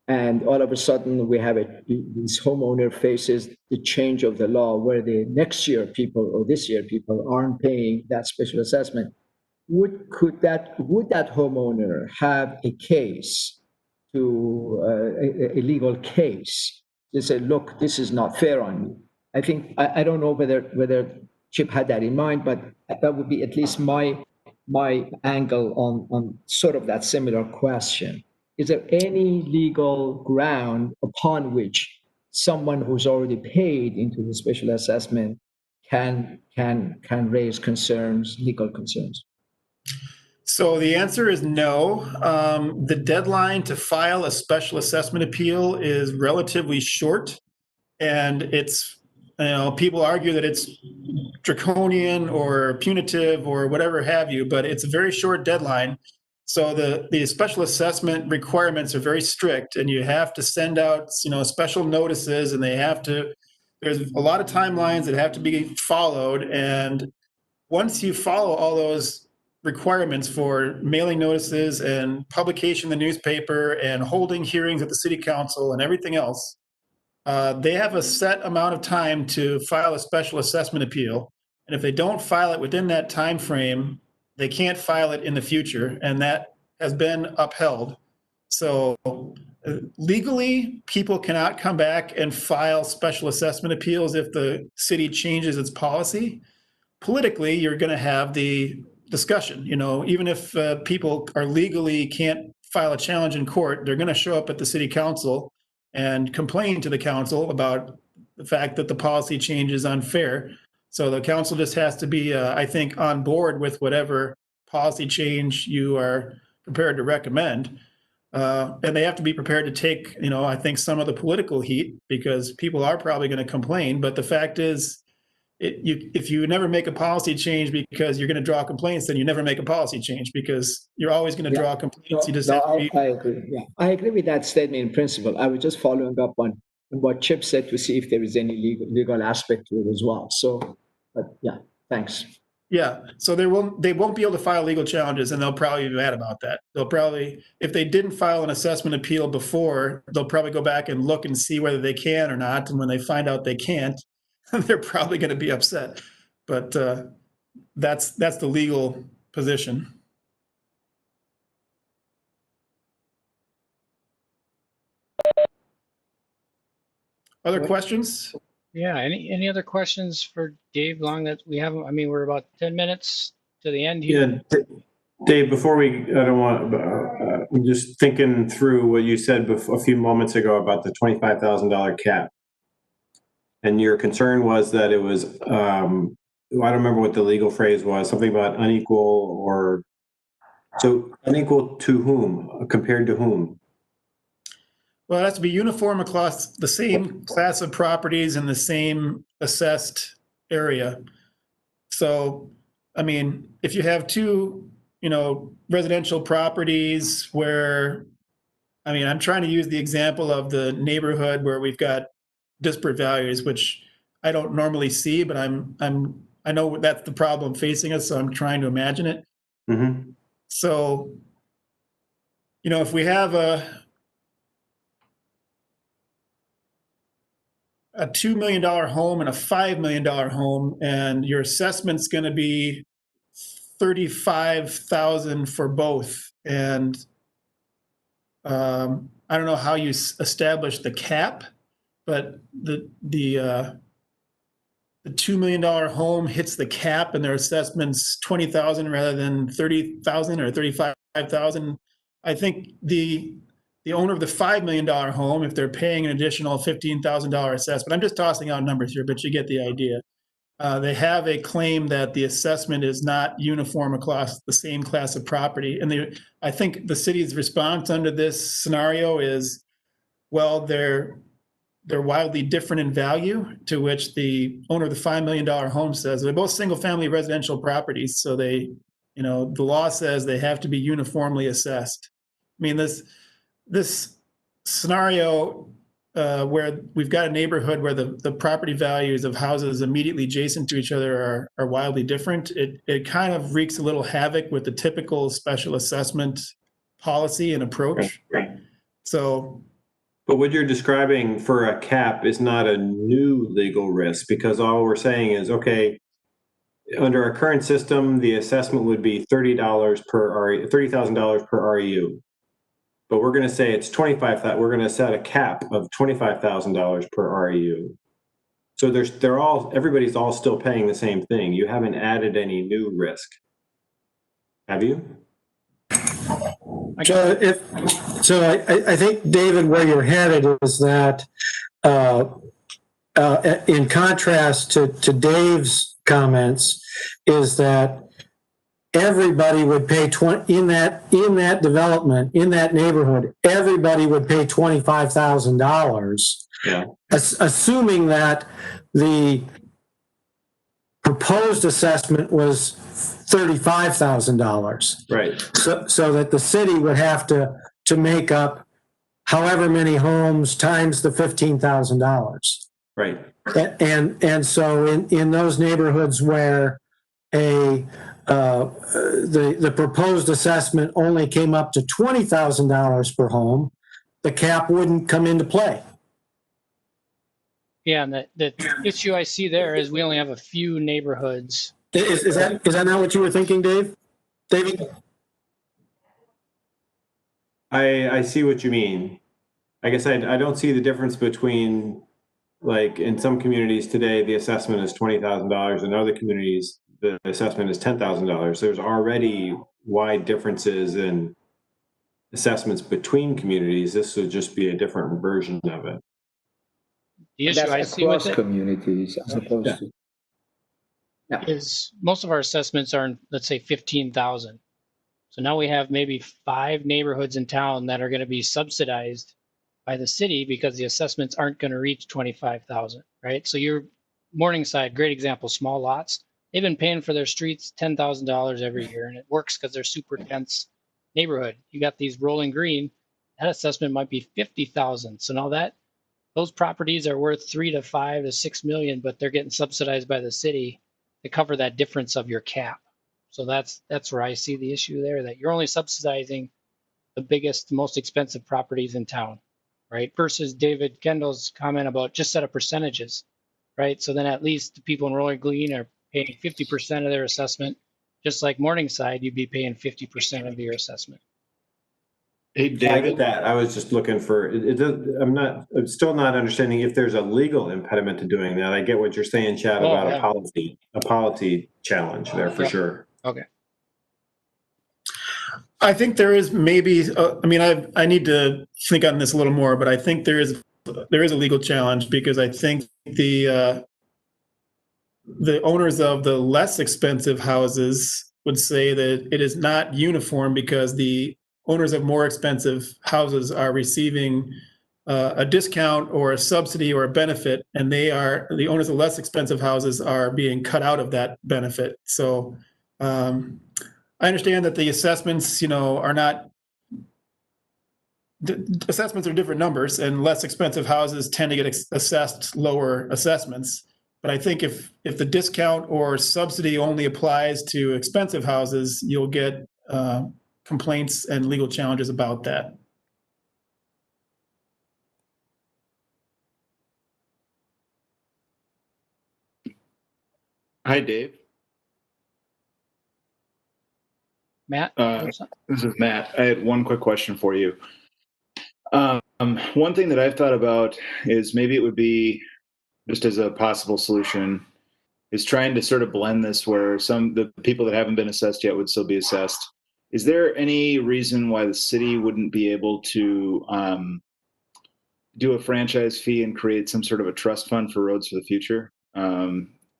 and all of a sudden we have this homeowner faces the change of the law where the next year people or this year people aren't paying that special assessment, would that homeowner have a case a legal case to say, look, this is not fair on you? I think, I don't know whether Chip had that in mind, but that would be at least my angle on sort of that similar question. Is there any legal ground upon which someone who's already paid into the special assessment can raise concerns, legal concerns? So the answer is no. The deadline to file a special assessment appeal is relatively short, and it's, people argue that it's draconian or punitive or whatever have you, but it's a very short deadline. So the special assessment requirements are very strict, and you have to send out, special notices, and there's a lot of timelines that have to be followed. And once you follow all those requirements for mailing notices and publication in the newspaper and holding hearings at the city council and everything else, they have a set amount of time to file a special assessment appeal. And if they don't file it within that time frame, they can't file it in the future, and that has been upheld. So legally, people cannot come back and file special assessment appeals if the city changes its policy. Politically, you're going to have the discussion. Even if people are legally can't file a challenge in court, they're going to show up at the city council and complain to the council about the fact that the policy change is unfair. So the council just has to be, I think, on board with whatever policy change you are prepared to recommend. And they have to be prepared to take, I think, some of the political heat, because people are probably going to complain. But the fact is, if you never make a policy change because you're going to draw complaints, then you never make a policy change, because you're always going to draw complaints. I agree. Yeah, I agree with that statement in principle. I was just following up on what Chip said to see if there is any legal aspect to it as well. So, but yeah, thanks. Yeah, so they won't be able to file legal challenges, and they'll probably be mad about that. They'll probably, if they didn't file an assessment appeal before, they'll probably go back and look and see whether they can or not. And when they find out they can't, they're probably going to be upset. But that's the legal position. Other questions? Yeah, any other questions for Dave Long that we haven't? I mean, we're about 10 minutes to the end here. Yeah, Dave, before I don't want, I'm just thinking through what you said a few moments ago about the $25,000 cap. And your concern was that it was, I don't remember what the legal phrase was, something about unequal, so unequal to whom, compared to whom? Well, it has to be uniform across the same class of properties in the same assessed area. So, I mean, if you have two, residential properties where, I mean, I'm trying to use the example of the neighborhood where we've got disparate values, which I don't normally see, but I know that's the problem facing us, so I'm trying to imagine it. Mm-hmm. So, if we have a $2 million home and a $5 million home, and your assessment's going to be 35,000 for both. And I don't know how you establish the cap, but the $2 million home hits the cap and their assessment's 20,000 rather than 30,000 or 35,000. I think the owner of the $5 million home, if they're paying an additional $15,000 assessment, I'm just tossing out numbers here, but you get the idea. They have a claim that the assessment is not uniform across the same class of property. And I think the city's response under this scenario is, well, they're wildly different in value, to which the owner of the $5 million home says they're both single family residential properties. So the law says they have to be uniformly assessed. I mean, this scenario where we've got a neighborhood where the property values of houses immediately adjacent to each other are wildly different, it kind of wreaks a little havoc with the typical special assessment policy and approach. So, but what you're describing for a cap is not a new legal risk, because all we're saying is, okay, under our current system, the assessment would be $30,000 per REU. But we're going to say it's $25,000. We're going to set a cap of $25,000 per REU. So everybody's all still paying the same thing. You haven't added any new risk, have you? So I think, David, where you're headed is that, in contrast to Dave's comments, is that everybody would pay in that development, in that neighborhood, everybody would pay $25,000. Yeah. Assuming that the proposed assessment was $35,000. Right. So that the city would have to make up however many homes times the $15,000. Right. And so in those neighborhoods where the proposed assessment only came up to $20,000 per home, the cap wouldn't come into play. Yeah, and the issue I see there is we only have a few neighborhoods. Is that not what you were thinking, David? I see what you mean. I guess I don't see the difference between, like, in some communities today, the assessment is $20,000. In other communities, the assessment is $10,000. There's already wide differences in assessments between communities. This would just be a different version of it. The issue I see with it communities as opposed to. Yeah. is most of our assessments are, let's say, 15,000. So now we have maybe 5 neighborhoods in town that are going to be subsidized by the city because the assessments aren't going to reach 25,000, right? So your Morningside, great example, small lots. They've been paying for their streets $10,000 every year, and it works because they're super dense neighborhood. You got these Rolling Green, that assessment might be 50,000. So now those properties are worth 3 to 5 to 6 million, but they're getting subsidized by the city to cover that difference of your cap. So that's where I see the issue there, that you're only subsidizing the biggest, most expensive properties in town, right? Versus David Kendall's comment about just set of percentages, right? So then at least the people in Rolling Green are paying 50% of their assessment, just like Morningside, you'd be paying 50% of your assessment. Hey, Yeah, I David. get that. I was just looking for I'm still not understanding if there's a legal impediment to doing that. I get what you're saying, Chad, about a policy challenge there for sure. Okay. I think there is maybe, I need to think on this a little more, but I think there is a legal challenge, because I think the owners of the less expensive houses would say that it is not uniform because the owners of more expensive houses are receiving a discount or a subsidy or a benefit, and the owners of less expensive houses are being cut out of that benefit. So I understand that the assessments, are not, the assessments are different numbers, and less expensive houses tend to get assessed lower assessments. But I think if the discount or subsidy only applies to expensive houses, you'll get complaints and legal challenges about that. Hi, Dave. Matt? This is Matt. I had one quick question for you. One thing that I've thought about is maybe it would be, just as a possible solution, is trying to sort of blend this where the people that haven't been assessed yet would still be assessed. Is there any reason why the city wouldn't be able to do a franchise fee and create some sort of a trust fund for roads for the future?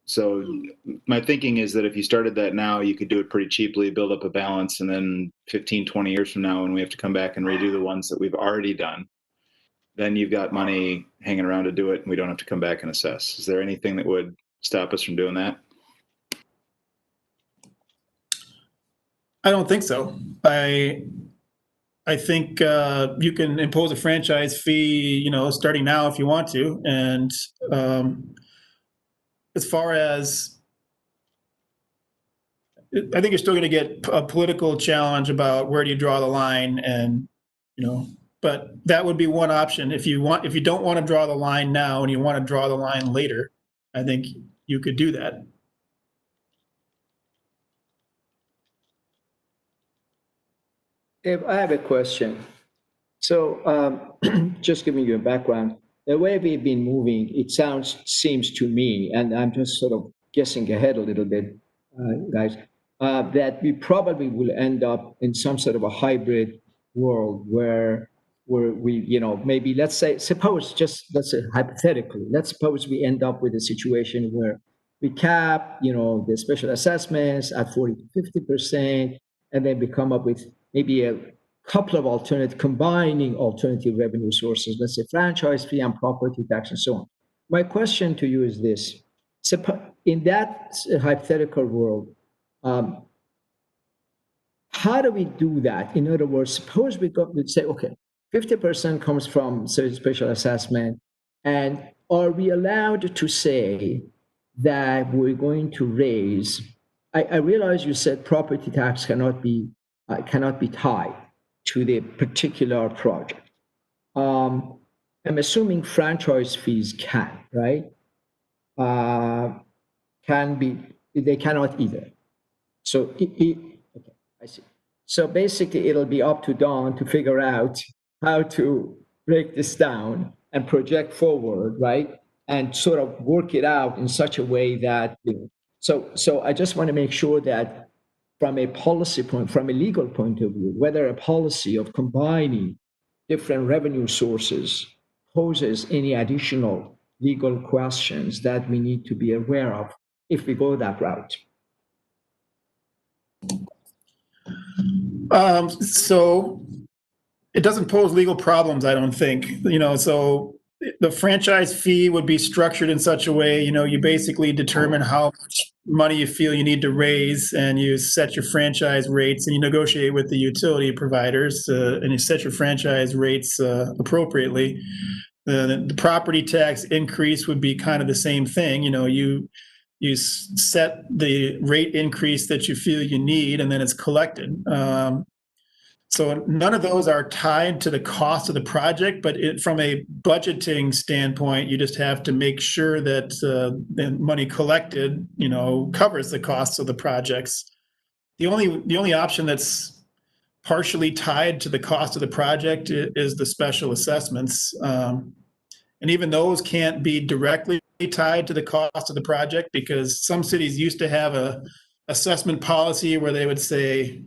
So my thinking is that if you started that now, you could do it pretty cheaply, build up a balance, and then 15, 20 years from now, when we have to come back and redo the ones that we've already done, then you've got money hanging around to do it, and we don't have to come back and assess. Is there anything that would stop us from doing that? I don't think so. I think you can impose a franchise fee, starting now if you want to. And as far as, I think you're still going to get a political challenge about where do you draw the line, and but that would be one option. If you don't want to draw the line now and you want to draw the line later, I think you could do that. Dave, I have a question. So just giving you a background, the way we've been moving, seems to me, and I'm just sort of guessing ahead a little bit, guys, that we probably will end up in some sort of a hybrid world where we, maybe let's say hypothetically, let's suppose we end up with a situation where we cap, the special assessments at 40 to 50%, and then we come up with maybe a couple of combining alternative revenue sources, let's say franchise fee and property tax and so on. My question to you is this: in that hypothetical world, how do we do that? In other words, suppose we'd say, okay, 50% comes from special assessment, and are we allowed to say that we're going to raise? I realize you said property tax cannot be tied to the particular project. I'm assuming franchise fees can, right? They cannot either. So, okay, I see. So basically, it'll be up to Don to figure out how to break this down and project forward, right? And sort of work it out in such a way that, so I just want to make sure that from a legal point of view, whether a policy of combining different revenue sources poses any additional legal questions that we need to be aware of if we go that route. So it doesn't pose legal problems, I don't think. So the franchise fee would be structured in such a way, you basically determine how much money you feel you need to raise, and you set your franchise rates, and you negotiate with the utility providers, and you set your franchise rates appropriately. The property tax increase would be kind of the same thing. You set the rate increase that you feel you need, and then it's collected. So none of those are tied to the cost of the project, but from a budgeting standpoint, you just have to make sure that the money collected, covers the costs of the projects. The only option that's partially tied to the cost of the project is the special assessments. And even those can't be directly tied to the cost of the project, because some cities used to have a assessment policy where they would say,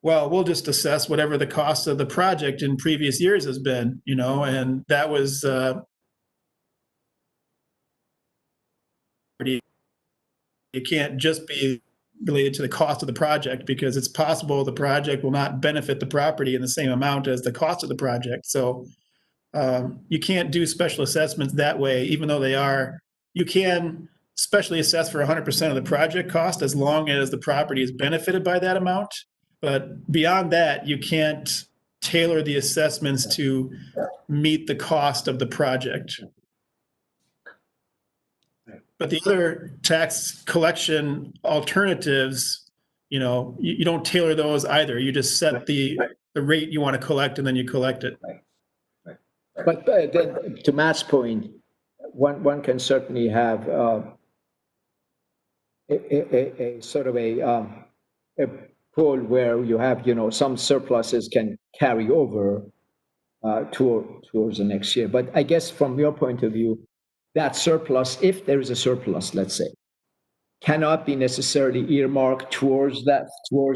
well, we'll just assess whatever the cost of the project in previous years has been, and that was it can't just be related to the cost of the project, because it's possible the project will not benefit the property in the same amount as the cost of the project. So You can't do special assessments that way, even though you can specially assess for 100% of the project cost as long as the property is benefited by that amount. But beyond that, you can't tailor the assessments to meet the cost of the project. But the other tax collection alternatives, you don't tailor those either. You just set the rate you want to collect and then you collect it. But then, to Matt's point, one can certainly have a sort of a pool where you have, some surpluses can carry over towards the next year. But I guess from your point of view, that surplus, if there is a surplus, let's say, cannot be necessarily earmarked towards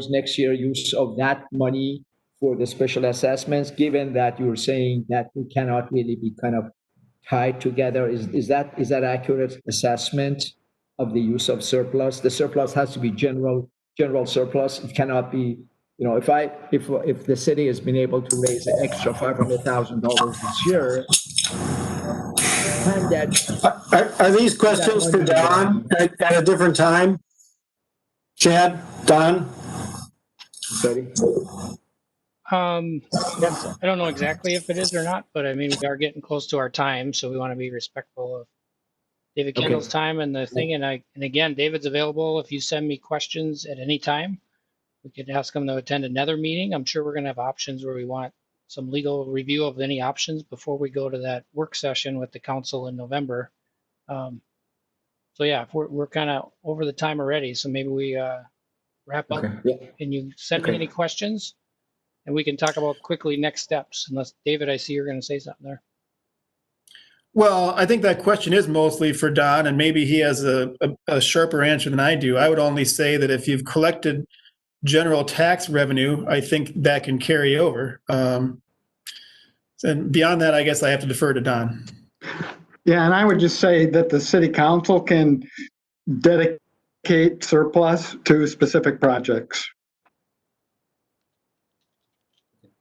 next year use of that money for the special assessments, given that you're saying that it cannot really be kind of tied together. Is that accurate assessment of the use of surplus? The surplus has to be general surplus. It cannot be, if the city has been able to raise an extra $500,000 this year, can that Are these questions for Don at a different time? Chad, Don? Sorry? I don't know exactly if it is or not, but I mean, we are getting close to our time, so we want to be respectful of David Kendall's time and the thing. And again, David's available. If you send me questions at any time, we could ask him to attend another meeting. I'm sure we're going to have options where we want some legal review of any options before we go to that work session with the council in November. So yeah, we're kind of over the time already, so maybe we wrap up. Yeah. And you send me any questions, and we can talk about quickly next steps. Unless David, I see you're going to say something there. Well, I think that question is mostly for Don, and maybe he has a sharper answer than I do. I would only say that if you've collected general tax revenue, I think that can carry over. And beyond that, I guess I have to defer to Don. Yeah, and I would just say that the city council can dedicate surplus to specific projects.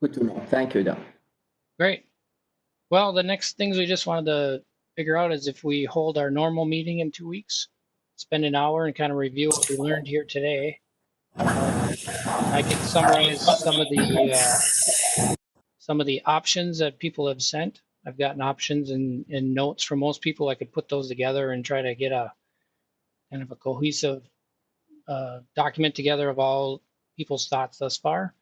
Good to know. Thank you, Don. Great. Well, the next things we just wanted to figure out is if we hold our normal meeting in 2 weeks, spend an hour and kind of review what we learned here today. I can summarize some of the options that people have sent. I've gotten options and notes from most people. I could put those together and try to get a kind of a cohesive document together of all people's thoughts thus far.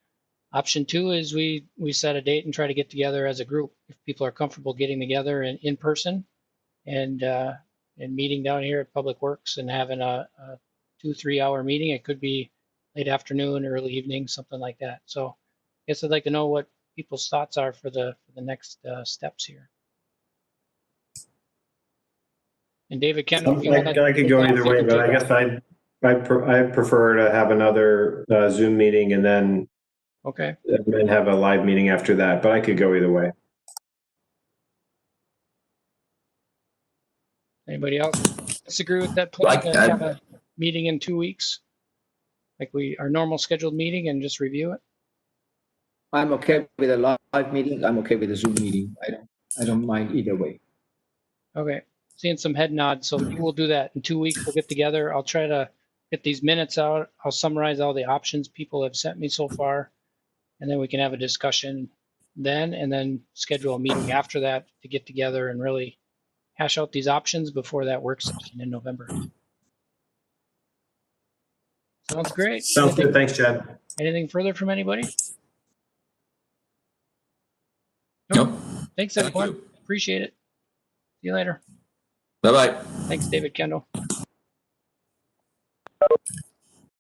Option 2 is we set a date and try to get together as a group if people are comfortable getting together in person and meeting down here at Public Works and having a 2-3 hour meeting. It could be late afternoon, early evening, something like that. So I guess I'd like to know what people's thoughts are for the next steps here. And David Kendall, if you want I could go either way, but I guess I prefer to have another Zoom meeting and then have a live meeting after that. But I could go either way. Anybody else disagree with that plan? To have a meeting in 2 weeks, like our normal scheduled meeting, and just review it. I'm okay with a live meeting. I'm okay with a Zoom meeting. I don't mind either way. Okay, seeing some head nods. So maybe we'll do that in 2 weeks. We'll get together. I'll try to get these minutes out. I'll summarize all the options people have sent me so far, and then we can have a discussion then, and then schedule a meeting after that to get together and really hash out these options before that work session in November. Sounds great. Sounds good. Thanks, Chad. Anything further from anybody? Nope. Thanks, everyone. Appreciate it. See you later. Bye-bye. Thanks, David Kendall.